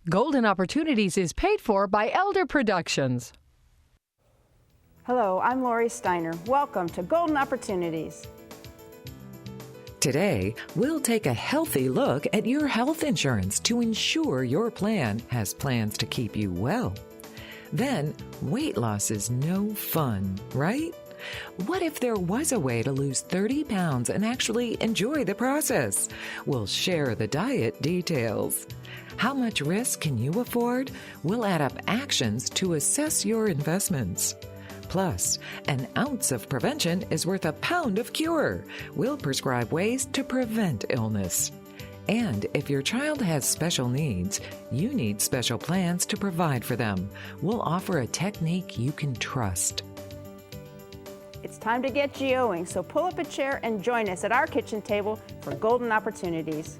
Golden Opportunities is paid for by Elder Productions. Hello, I'm Lori Steiner. Welcome to Golden Opportunities. Today, we'll take a healthy look at your health insurance to ensure your plan has plans to keep you well. Then, weight loss is no fun, right? What if there was a way to lose 30 pounds and actually enjoy the process? We'll share the diet details. How much risk can you afford? We'll add up actions to assess your investments. Plus, an ounce of prevention is worth a pound of cure. We'll prescribe ways to prevent illness. And if your child has special needs, you need special plans to provide for them. We'll offer a technique you can trust. It's time to get GOing, so pull up a chair and join us at our kitchen table for Golden Opportunities.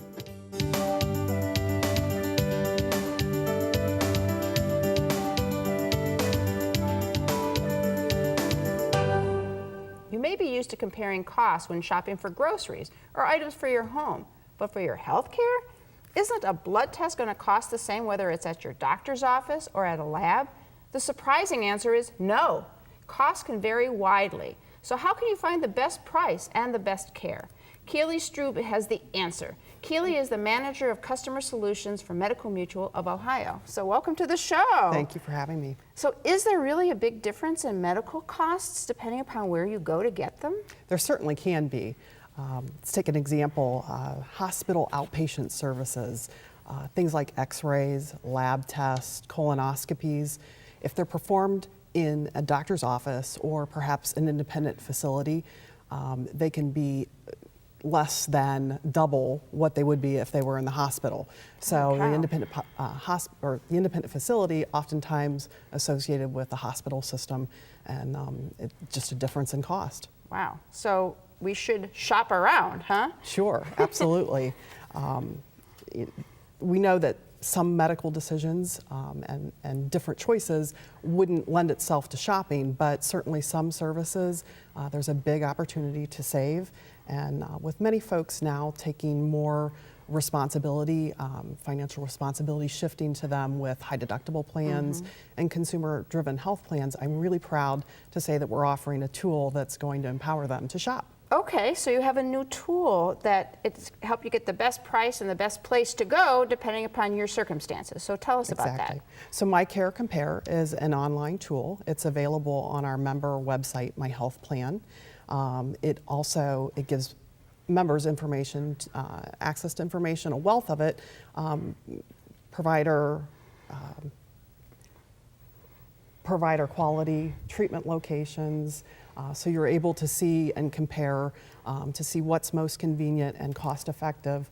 You may be used to comparing costs when shopping for groceries or items for your home, but for your health care, isn't a blood test going to cost the same whether it's at your doctor's office or at a lab? The surprising answer is no. Costs can vary widely. So how can you find the best price and the best care? Keely Strube has the answer. Keely is the manager of customer solutions for Medical Mutual of Ohio. So welcome to the show. Thank you for having me. So is there really a big difference in medical costs depending upon where you go to get them? There certainly can be. Let's take an example, hospital outpatient services, things like x-rays, lab tests, colonoscopies. If they're performed in a doctor's office or perhaps an independent facility, they can be less than double what they would be if they were in the hospital. So the independent facility oftentimes associated with the hospital system, and it's just a difference in cost. Wow. So we should shop around, huh? Sure, absolutely. We know that some medical decisions and different choices wouldn't lend itself to shopping, but certainly some services, there's a big opportunity to save. And with many folks now taking more responsibility, financial responsibility shifting to them with high deductible plans and consumer-driven health plans, I'm really proud to say that we're offering a tool that's going to empower them to shop. Okay, so you have a new tool that it's help you get the best price and the best place to go depending upon your circumstances. So tell us about that. So My Care Compare is an online tool. It's available on our member website, My Health Plan. It gives members information, access to information, a wealth of it, provider quality, treatment locations, so you're able to see and compare to see what's most convenient and cost effective,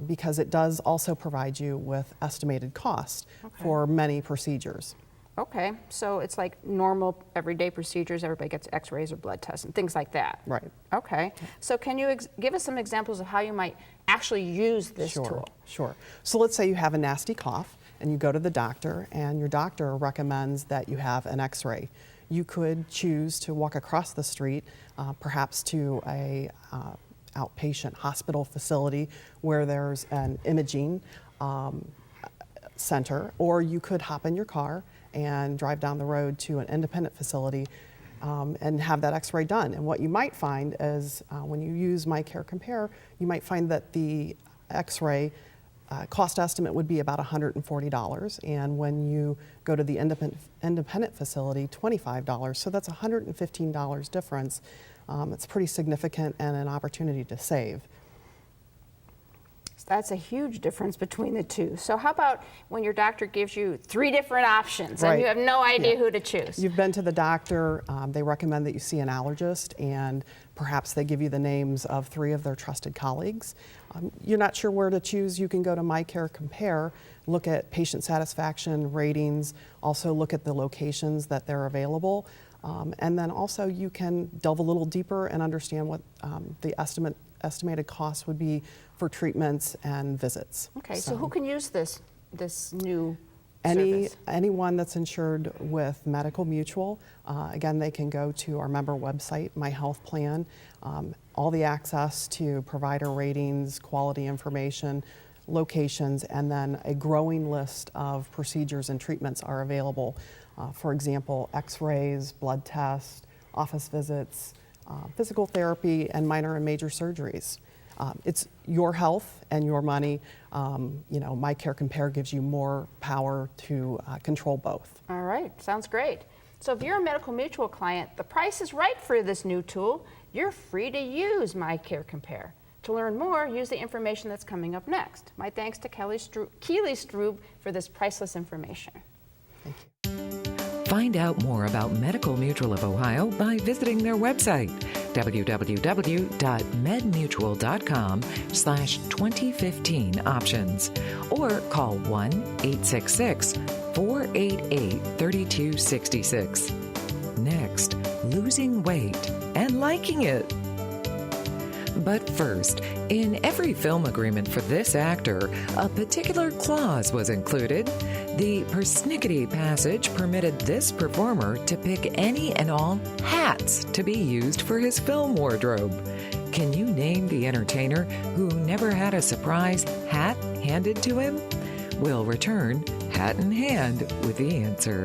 because it does also provide you with estimated cost for many procedures. Okay, so it's like normal everyday procedures, everybody gets x-rays or blood tests and things like that. Right. Okay, so can you give us some examples of how you might actually use this tool? Sure. So let's say you have a nasty cough and you go to the doctor and your doctor recommends that you have an x-ray. You could choose to walk across the street, perhaps to a outpatient hospital facility where there's an imaging center, or you could hop in your car and drive down the road to an independent facility and have that x-ray done. And what you might find is when you use My Care Compare, you might find that the x-ray cost estimate would be about $140, and when you go to the independent facility, $25. So that's $115 difference. It's pretty significant and an opportunity to save. That's a huge difference between the two. So how about when your doctor gives you 3 different options and you have no idea who to choose? You've been to the doctor, they recommend that you see an allergist, and perhaps they give you the names of 3 of their trusted colleagues. You're not sure where to choose, you can go to My Care Compare, look at patient satisfaction ratings, also look at the locations that they're available, and then also you can delve a little deeper and understand what the estimated cost would be for treatments and visits. Okay, so who can use this new service? Anyone that's insured with Medical Mutual. Again, they can go to our member website, My Health Plan. All the access to provider ratings, quality information, locations, and then a growing list of procedures and treatments are available. For example, x-rays, blood tests, office visits, physical therapy, and minor and major surgeries. It's your health and your money. My Care Compare gives you more power to control both. All right, sounds great. So if you're a Medical Mutual client, the price is right for this new tool. You're free to use My Care Compare. To learn more, use the information that's coming up next. My thanks to Keely Strube for this priceless information. Thank you. Find out more about Medical Mutual of Ohio by visiting their website, www.medmutual.com/2015 options, or call 1-866-488-3266. Next, losing weight and liking it. But first, in every film agreement for this actor, a particular clause was included. The persnickety passage permitted this performer to pick any and all hats to be used for his film wardrobe. Can you name the entertainer who never had a surprise hat handed to him? We'll return hat in hand with the answer.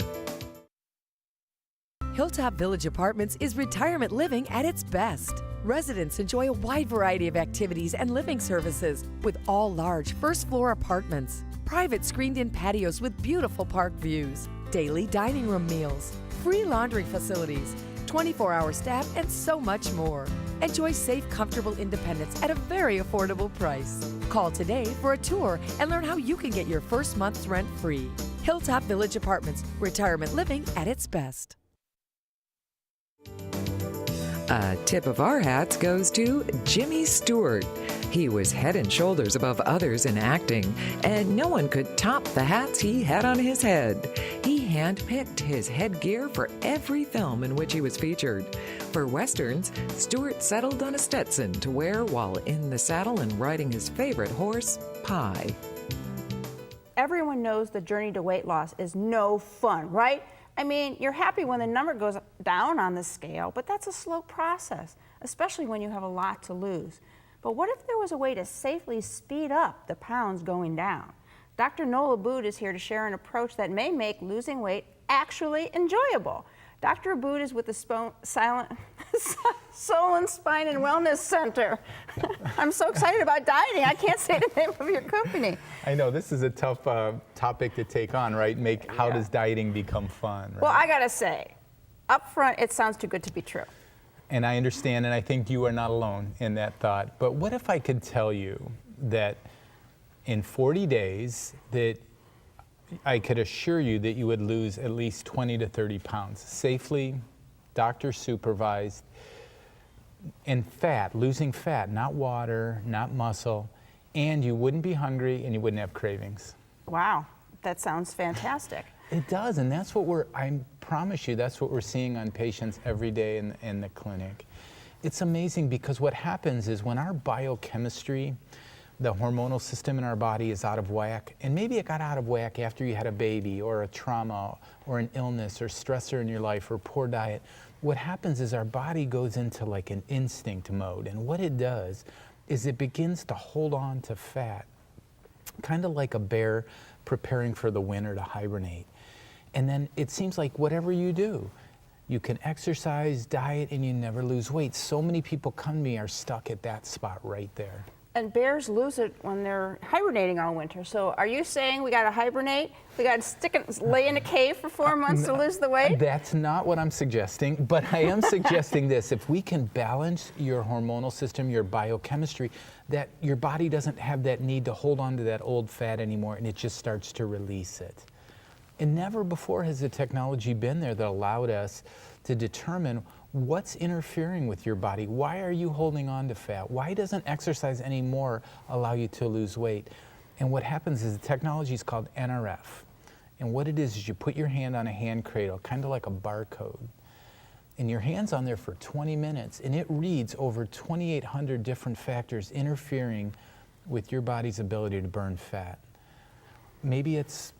Hilltop Village Apartments is retirement living at its best. Residents enjoy a wide variety of activities and living services with all large first-floor apartments, private screened-in patios with beautiful park views, daily dining room meals, free laundry facilities, 24-hour staff, and so much more. Enjoy safe, comfortable independence at a very affordable price. Call today for a tour and learn how you can get your first month's rent free. Hilltop Village Apartments, retirement living at its best. A tip of our hats goes to Jimmy Stewart. He was head and shoulders above others in acting, and no one could top the hats he had on his head. He handpicked his headgear for every film in which he was featured. For Westerns, Stewart settled on a Stetson to wear while in the saddle and riding his favorite horse, Pie. Everyone knows the journey to weight loss is no fun, right? I mean, you're happy when the number goes down on the scale, but that's a slow process, especially when you have a lot to lose. But what if there was a way to safely speed up the pounds going down? Dr. Noel Aboud is here to share an approach that may make losing weight actually enjoyable. Dr. Aboud is with the Soul and Spine and Wellness Center. I'm so excited about dieting, I can't say the name of your company. I know, this is a tough topic to take on, right? How does dieting become fun? Right? Well, I gotta say, up front, it sounds too good to be true. And I understand, and I think you are not alone in that thought. But what if I could tell you that in 40 days that I could assure you that you would lose at least 20 to 30 pounds safely, doctor supervised, and losing fat, not water, not muscle, and you wouldn't be hungry and you wouldn't have cravings. Wow, that sounds fantastic. It does, and that's what I promise you, that's what we're seeing on patients every day in the clinic. It's amazing because what happens is when our biochemistry, the hormonal system in our body is out of whack, and maybe it got out of whack after you had a baby or a trauma or an illness or stressor in your life or poor diet. What happens is our body goes into like an instinct mode, and what it does is it begins to hold on to fat, kind of like a bear preparing for the winter to hibernate. And then it seems like whatever you do, you can exercise, diet, and you never lose weight. So many people come to me are stuck at that spot right there. And bears lose it when they're hibernating all winter. So are you saying we got to hibernate? We got to lay in a cave for 4 months to lose the weight? That's not what I'm suggesting, but I am suggesting this. If we can balance your hormonal system, your biochemistry, that your body doesn't have that need to hold on to that old fat anymore, and it just starts to release it. And never before has the technology been there that allowed us to determine what's interfering with your body. Why are you holding on to fat? Why doesn't exercise anymore allow you to lose weight? And what happens is the technology is called NRF. And what it is you put your hand on a hand cradle, kind of like a barcode. And your hand's on there for 20 minutes, and it reads over 2,800 different factors interfering with your body's ability to burn fat. Maybe it's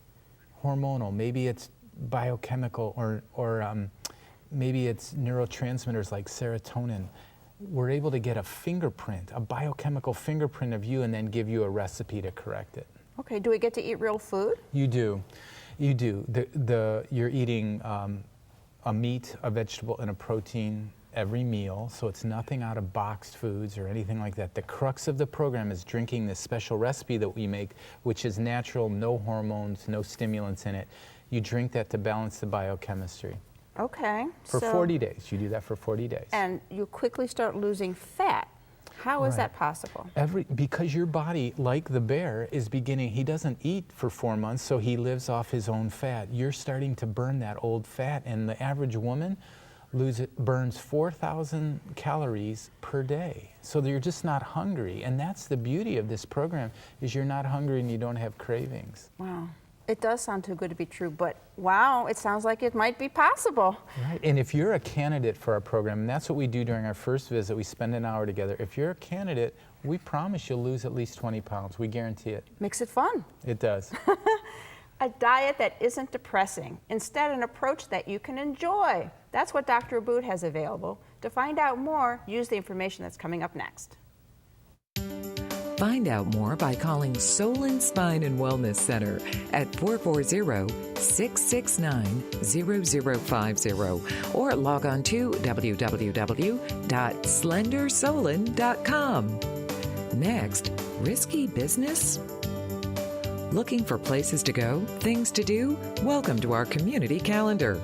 hormonal, maybe it's biochemical, or maybe it's neurotransmitters like serotonin. we're able to get a fingerprint, a biochemical fingerprint of you, and then give you a recipe to correct it. Okay, do we get to eat real food? You do. You do. You're eating a meat, a vegetable, and a protein every meal, so it's nothing out of boxed foods or anything like that. The crux of the program is drinking this special recipe that we make, which is natural, no hormones, no stimulants in it. You drink that to balance the biochemistry. Okay. For 40 days. You do that for 40 days. And you quickly start losing fat. How is Right. that possible? Because your body, like the bear, is beginning, he doesn't eat for 4 months, so he lives off his own fat. You're starting to burn that old fat, and the average woman burns 4,000 calories per day. So you're just not hungry. And that's the beauty of this program, is you're not hungry and you don't have cravings. Wow. It does sound too good to be true, but wow, it sounds like it might be possible. Right. And if you're a candidate for our program, and that's what we do during our first visit, we spend an hour together. If you're a candidate, we promise you'll lose at least 20 pounds. We guarantee it. Makes it fun. It does. A diet that isn't depressing, instead an approach that you can enjoy. That's what Dr. Abood has available. To find out more, use the information that's coming up next. Find out more by calling Solon Spine and Wellness Center at 440-669-0050 or log on to www.slendersolon.com. Next, risky business? Looking for places to go, things to do? Welcome to our community calendar.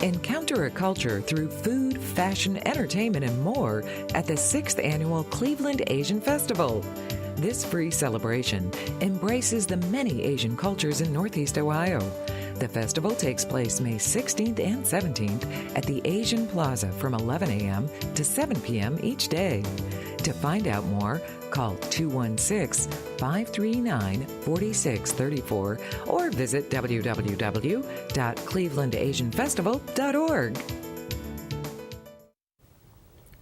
Encounter a culture through food, fashion, entertainment, and more at the 6th Annual Cleveland Asian Festival. This free celebration embraces the many Asian cultures in Northeast Ohio. The festival takes place May 16th and 17th at the Asian Plaza from 11 a.m. to 7 p.m. each day. To find out more, call 216-539-4634 or visit www.clevelandasianfestival.org.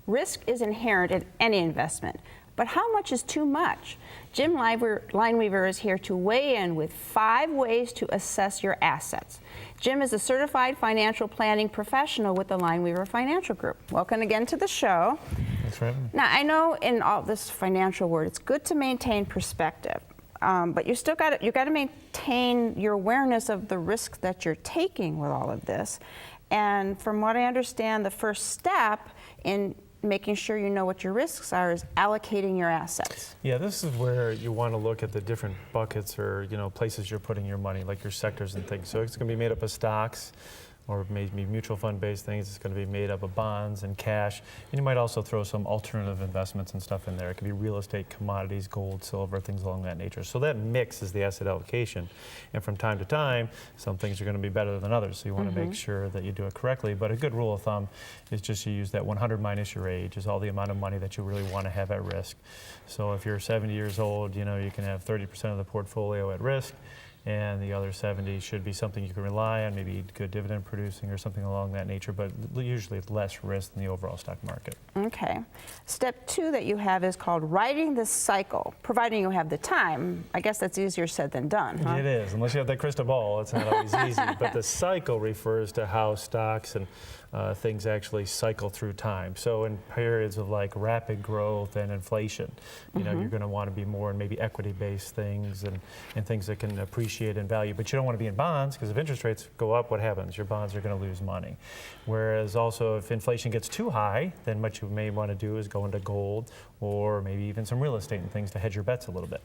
Risk is inherent in any investment, but how much is too much? Jim Lineweaver is here to weigh in with 5 ways to assess your assets. Jim is a certified financial planning professional with the Lineweaver Financial Group. Welcome again to the show. Thanks for having me. Now, I know in all this financial world, it's good to maintain perspective, but you still got to maintain your awareness of the risks that you're taking with all of this. And from what I understand, the first step in making sure you know what your risks are is allocating your assets. Yeah, this is where you want to look at the different buckets or places you're putting your money, like your sectors and things. So it's going to be made up of stocks, or maybe mutual fund-based things. It's going to be made up of bonds and cash. And you might also throw some alternative investments and stuff in there. It could be real estate, commodities, gold, silver, things along that nature. So that mix is the asset allocation. And from time to time, some things are going to be better than others. So you want to make sure that you do it correctly. But a good rule of thumb is just you use that 100 minus your age is all the amount of money that you really want to have at risk. So if you're 70 years old, you can have 30% of the portfolio at risk, and the other 70 should be something you can rely on, maybe good dividend producing or something along that nature, but usually it's less risk than the overall stock market. Okay. Step 2 that you have is called riding the cycle, providing you have the time. I guess that's easier said than done, huh? It is, unless you have that crystal ball, it's not always easy. But the cycle refers to how stocks and things actually cycle through time. So in periods of like rapid growth and inflation, you're going to want to be more in maybe equity-based things and things that can appreciate in value. But you don't want to be in bonds, because if interest rates go up, what happens? Your bonds are going to lose money. Whereas also if inflation gets too high, then what you may want to do is go into gold or maybe even some real estate and things to hedge your bets a little bit.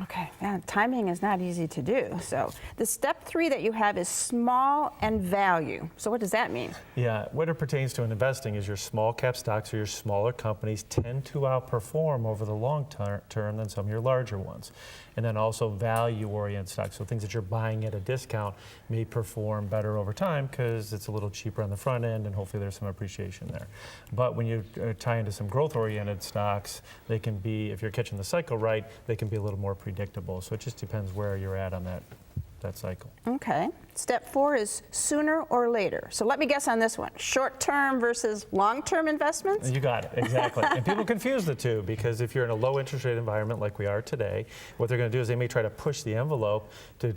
Okay, yeah, timing is not easy to do. So the step 3 that you have is small and value. So what does that mean? Yeah, what it pertains to in investing is your small cap stocks or your smaller companies tend to outperform over the long term than some of your larger ones. And then also value-oriented stocks, so things that you're buying at a discount may perform better over time because it's a little cheaper on the front end and hopefully there's some appreciation there. But when you tie into some growth-oriented stocks, they can be, if you're catching the cycle right, they can be a little more predictable. So it just depends where you're at on that that cycle. Okay. Step 4 is sooner or later. So let me guess on this one. Short-term versus long-term investments? You got it, exactly. And people confuse the two because if you're in a low interest rate environment like we are today, what they're going to do is they may try to push the envelope to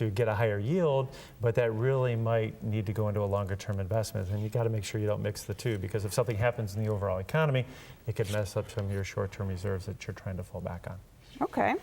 get a higher yield, but that really might need to go into a longer term investment. And you got to make sure you don't mix the two, because if something happens in the overall economy, it could mess up some of your short-term reserves that you're trying to fall back on. Okay.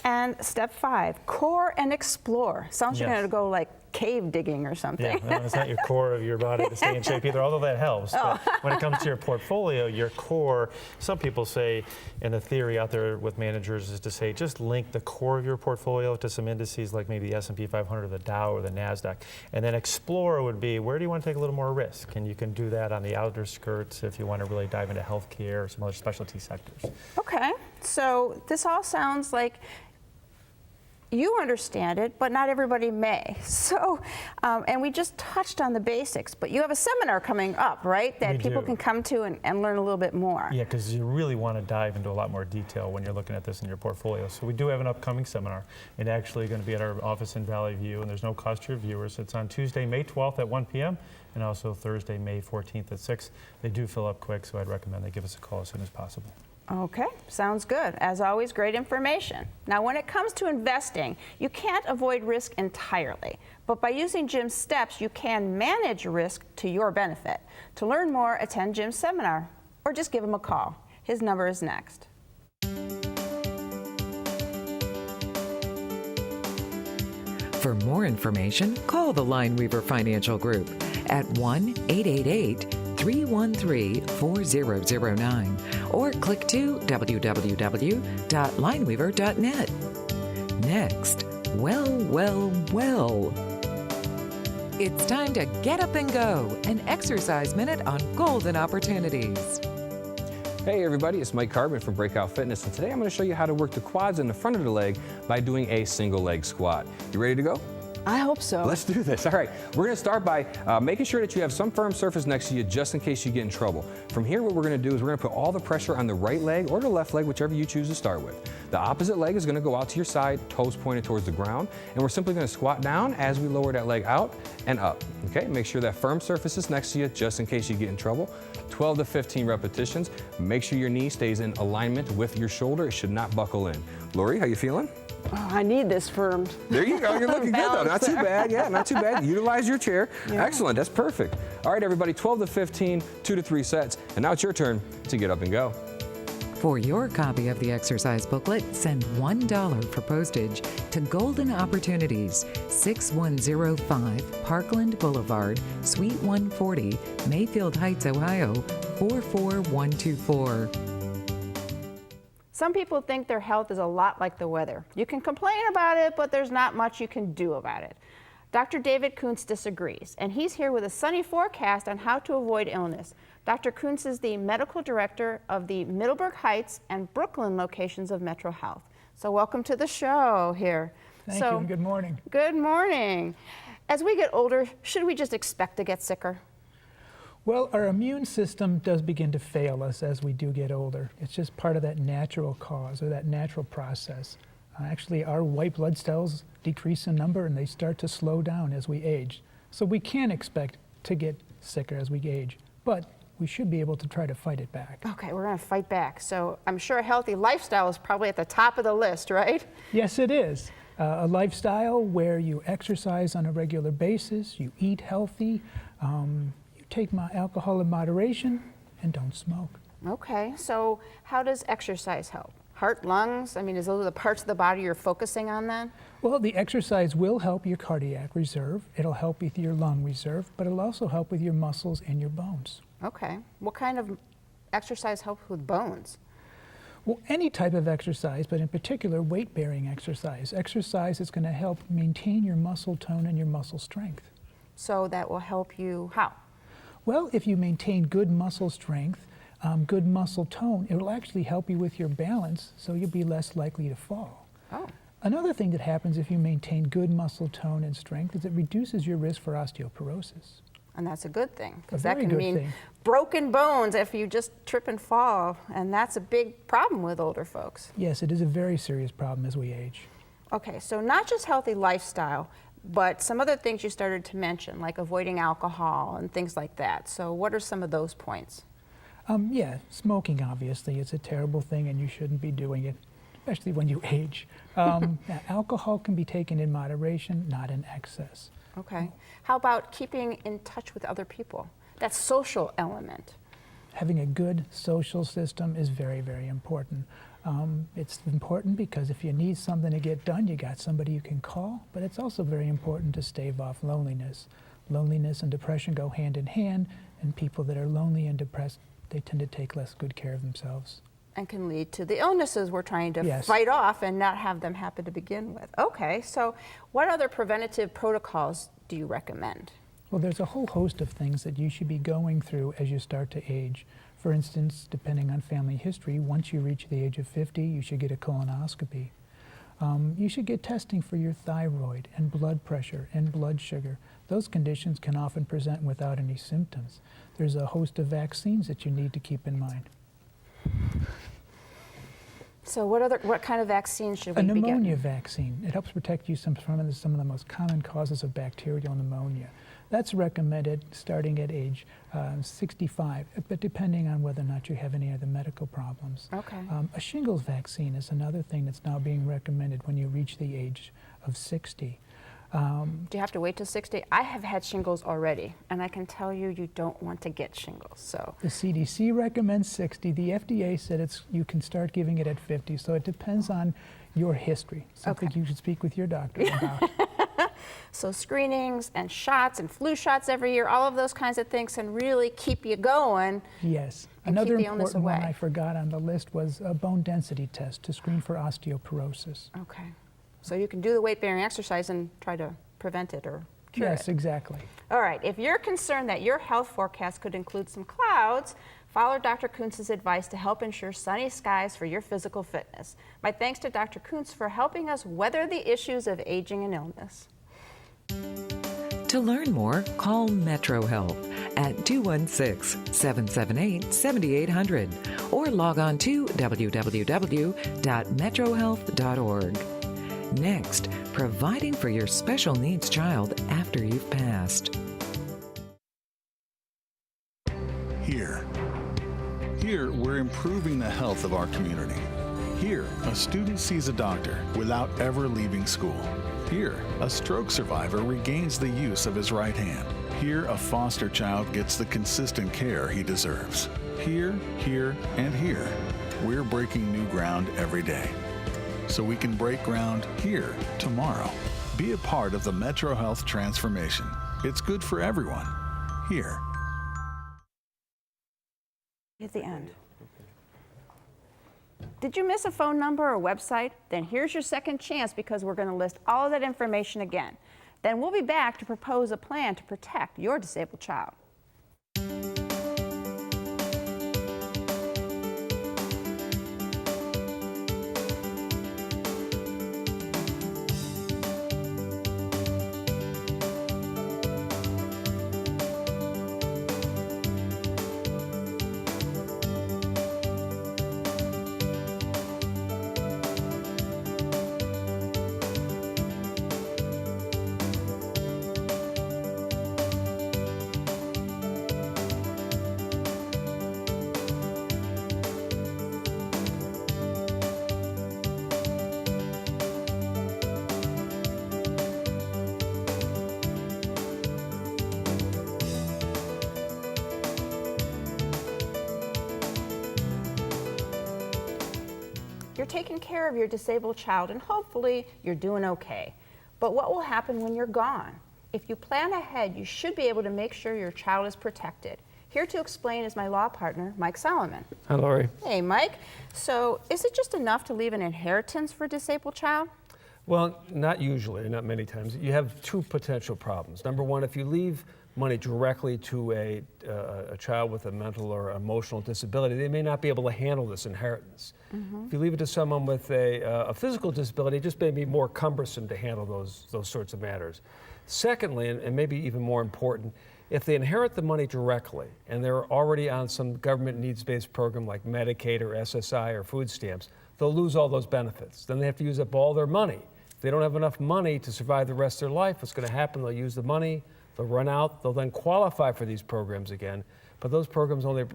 And step 5, core and explore. Sounds you're Yes. going to go like cave digging or something. Yeah, no, it's not your core of your body to stay in shape either, although that helps. But when it comes to your portfolio, your core, some people say, and the theory out there with managers is to say, just link the core of your portfolio to some indices like maybe the S&P 500 or the Dow or the NASDAQ. And then explore would be, where do you want to take a little more risk? And you can do that on the outer skirts if you want to really dive into healthcare or some other specialty sectors. Okay. So this all sounds like you understand it, but not everybody may. So, and we just touched on the basics, but you have a seminar coming up, right? That We people do. can come to and learn a little bit more. Yeah, because you really want to dive into a lot more detail when you're looking at this in your portfolio. So we do have an upcoming seminar. It's actually going to be at our office in Valley View, and there's no cost to your viewers. It's on Tuesday, May 12th at 1 p.m., and also Thursday, May 14th at 6. They do fill up quick, so I'd recommend they give us a call as soon as possible. Okay, sounds good. As always, great information. Now, when it comes to investing, you can't avoid risk entirely, but by using Jim's steps, you can manage risk to your benefit. To learn more, attend Jim's seminar or just give him a call. His number is next. For more information, call the Lineweaver Financial Group at 1-888-313-4009 or click to www.lineweaver.net. Next, well. It's time to get up and go, an exercise minute on golden opportunities. Hey everybody, it's Mike Carbon from Breakout Fitness, and today I'm going to show you how to work the quads in the front of the leg by doing a single leg squat. You ready to go? I hope so. Let's do this. All right, we're going to start by making sure that you have some firm surface next to you just in case you get in trouble. From here, what we're going to do is we're going to put all the pressure on the right leg or the left leg, whichever you choose to start with. The opposite leg is going to go out to your side, toes pointed towards the ground, and we're simply going to squat down as we lower that leg out and up. Okay, make sure that firm surface is next to you just in case you get in trouble. 12 to 15 repetitions. Make sure your knee stays in alignment with your shoulder. It should not buckle in. Lori, how you feeling? Oh, I need this firmed. There you go. You're looking good, though. Not too bad. Yeah, not too bad. Utilize your chair. Yeah. Excellent. That's perfect. All right, everybody, 12 to 15, 2 to 3 sets. And now it's your turn to get up and go. For your copy of the exercise booklet, send $1 for postage to Golden Opportunities, 6105 Parkland Boulevard, Suite 140, Mayfield Heights, Ohio, 44124. Some people think their health is a lot like the weather. You can complain about it, but there's not much you can do about it. Dr. David Kuntz disagrees, and he's here with a sunny forecast on how to avoid illness. Dr. Kuntz is the medical director of the Middleburg Heights and Brooklyn locations of Metro Health. So welcome to the show here. Thank you, and good morning. Good morning. As we get older, should we just expect to get sicker? Well, our immune system does begin to fail us as we do get older. It's just part of that natural cause or that natural process. Actually, our white blood cells decrease in number and they start to slow down as we age. So we can expect to get sicker as we age, but we should be able to try to fight it back. Okay, we're going to fight back. So I'm sure a healthy lifestyle is probably at the top of the list, right? Yes, it is. A lifestyle where you exercise on a regular basis, you eat healthy, take alcohol in moderation, and don't smoke. Okay, so how does exercise help? Heart, lungs? I mean, is those the parts of the body you're focusing on then? Well, the exercise will help your cardiac reserve. It'll help with your lung reserve, but it'll also help with your muscles and your bones. Okay. What kind of exercise helps with bones? Well, any type of exercise, but in particular weight-bearing exercise. Exercise is going to help maintain your muscle tone and your muscle strength. So that will help you how? Well, if you maintain good muscle strength, good muscle tone, it will actually help you with your balance, so you'll be less likely to fall. Oh. Another thing that happens if you maintain good muscle tone and strength is it reduces your risk for osteoporosis. And that's a good thing, because A that very can good mean thing. broken bones if you just trip and fall, and that's a big problem with older folks. Yes, it is a very serious problem as we age. Okay, so not just healthy lifestyle, but some other things you started to mention, like avoiding alcohol and things like that. So what are some of those points? Yeah, smoking obviously is a terrible thing and you shouldn't be doing it, especially when you age. Alcohol can be taken in moderation, not in excess. Okay. How about keeping in touch with other people? That social element. Having a good social system is very, very important. It's important because if you need something to get done, you got somebody you can call, but it's also very important to stave off loneliness. Loneliness and depression go hand in hand, and people that are lonely and depressed, they tend to take less good care of themselves. And can lead to the illnesses we're trying to Yes. fight off and not have them happen to begin with. Okay, so what other preventative protocols do you recommend? Well, there's a whole host of things that you should be going through as you start to age. For instance, depending on family history, once you reach the age of 50, you should get a colonoscopy. You should get testing for your thyroid and blood pressure and blood sugar. Those conditions can often present without any symptoms. There's a host of vaccines that you need to keep in mind. So what kind of vaccines should we be A getting? pneumonia vaccine. It helps protect you from some of the most common causes of bacterial pneumonia. That's recommended starting at age 65, but depending on whether or not you have any other medical problems. Okay. A shingles vaccine is another thing that's now being recommended when you reach the age of 60. Do you have to wait till 60? I have had shingles already, and I can tell you, you don't want to get shingles. So The CDC recommends 60. The FDA said you can start giving it at 50, so it depends on your history. Something you should speak with your doctor about. So screenings and shots and flu shots every year, all of those kinds of things can really keep you going. Yes. And Another keep the illness important one away. I forgot on the list was a bone density test to screen for osteoporosis. Okay. So you can do the weight-bearing exercise and try to prevent it or cure Yes, it. exactly. All right, if you're concerned that your health forecast could include some clouds, follow Dr. Kuntz's advice to help ensure sunny skies for your physical fitness. My thanks to Dr. Kuntz for helping us weather the issues of aging and illness. To learn more, call Metro Health at 216-778-7800 or log on to www.metrohealth.org. Next, providing for your special needs child after you've passed. Here, we're improving the health of our community. Here, a student sees a doctor without ever leaving school. Here, a stroke survivor regains the use of his right hand. Here, a foster child gets the consistent care he deserves. Here, and here, we're breaking new ground every day. So we can break ground here tomorrow. Be a part of the Metro Health transformation. It's good for everyone. Here. At the end. Did you miss a phone number or website? Then here's your second chance because we're going to list all of that information again. Then we'll be back to propose a plan to protect your disabled child. You're taking care of your disabled child and hopefully you're doing okay. But what will happen when you're gone? If you plan ahead, you should be able to make sure your child is protected. Here to explain is my law partner, Mike Solomon. Hi, Lori. Hey, Mike. So is it just enough to leave an inheritance for a disabled child? Well, not usually, not many times. You have two potential problems. Number one, if you leave money directly to a child with a mental or emotional disability, they may not be able to handle this inheritance. If you leave it to someone with a physical disability, it just may be more cumbersome to handle those sorts of matters. Secondly, and maybe even more important, if they inherit the money directly and they're already on some government needs-based program like Medicaid or SSI or food stamps, they'll lose all those benefits. Then they have to use up all their money If they don't have enough money to survive the rest of their life, what's going to happen? They'll use the money, they'll run out, they'll then qualify for these programs again. But those programs only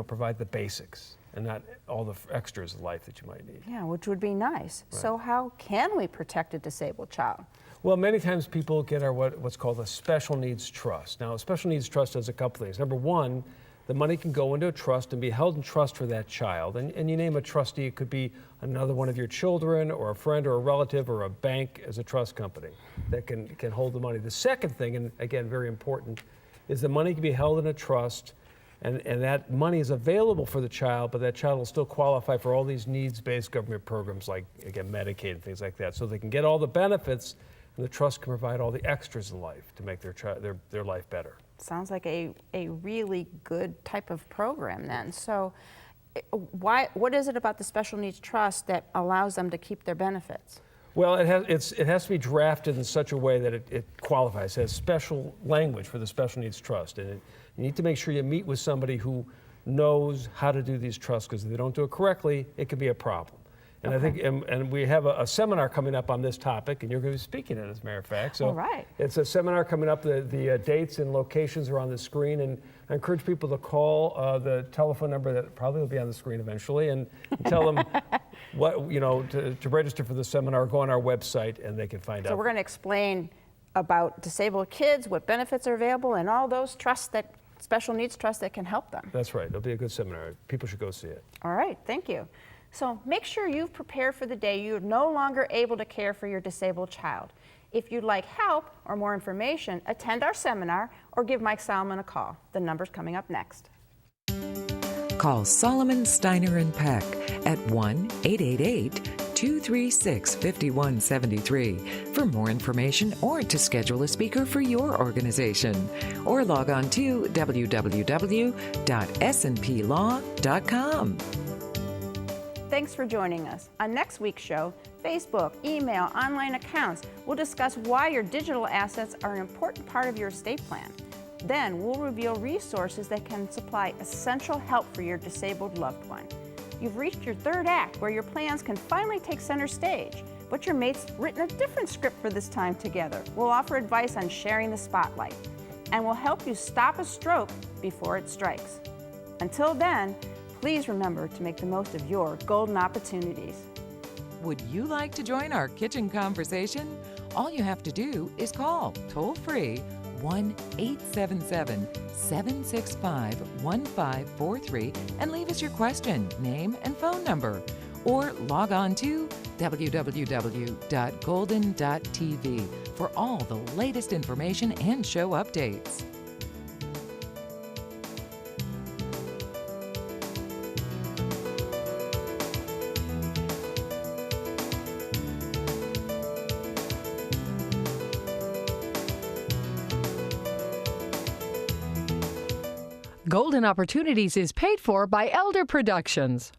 provide the basics and not all the extras of life that you might need. Yeah, which would be nice. Right. So how can we protect a disabled child? Well, many times people get what's called a special needs trust. Now, a special needs trust does a couple things. Number one, the money can go into a trust and be held in trust for that child. And you name a trustee, it could be another one of your children or a friend or a relative or a bank as a trust company that can hold the money. The second thing, and again, very important, is the money can be held in a trust and that money is available for the child, but that child will still qualify for all these needs-based government programs like, again, Medicaid and things like that. So they can get all the benefits and the trust can provide all the extras in life to make their life better. Sounds like a really good type of program then. So what is it about the special needs trust that allows them to keep their benefits? Well, it has to be drafted in such a way that it qualifies. It has special language for the special needs trust. And you need to make sure you meet with somebody who knows how to do these trusts, because if they don't do it correctly, it could be a problem. And I think, and we have a seminar coming up on this topic, and you're going to be speaking at it, as a matter of fact. So it's a seminar coming up. The dates and locations are on the screen, and I encourage people to call the telephone number that probably will be on the screen eventually, and tell them what to register for the seminar. Go on our website, and they can find out. So we're going to explain about disabled kids, what benefits are available, and all those trusts that special needs trusts that can help them. That's right. It'll be a good seminar. People should go see it. All right. Thank you. So make sure you've prepared for the day you're no longer able to care for your disabled child. If you'd like help or more information, attend our seminar or give Mike Solomon a call. The number's coming up next. Call Solomon, Steiner, and Peck at 1-888-236-5173 for more information or to schedule a speaker for your organization. Or log on to www.snplaw.com. Thanks for joining us. On next week's show, Facebook, email, online accounts, we'll discuss why your digital assets are an important part of your estate plan. Then we'll reveal resources that can supply essential help for your disabled loved one. You've reached your third act where your plans can finally take center stage, but your mate's written a different script for this time together. We'll offer advice on sharing the spotlight, and we'll help you stop a stroke before it strikes. Until then, please remember to make the most of your golden opportunities. Would you like to join our kitchen conversation? All you have to do is call toll-free 1-877-765-1543 and leave us your question, name, and phone number. Or log on to www.golden.tv for all the latest information and show updates. Golden Opportunities is paid for by Elder Productions.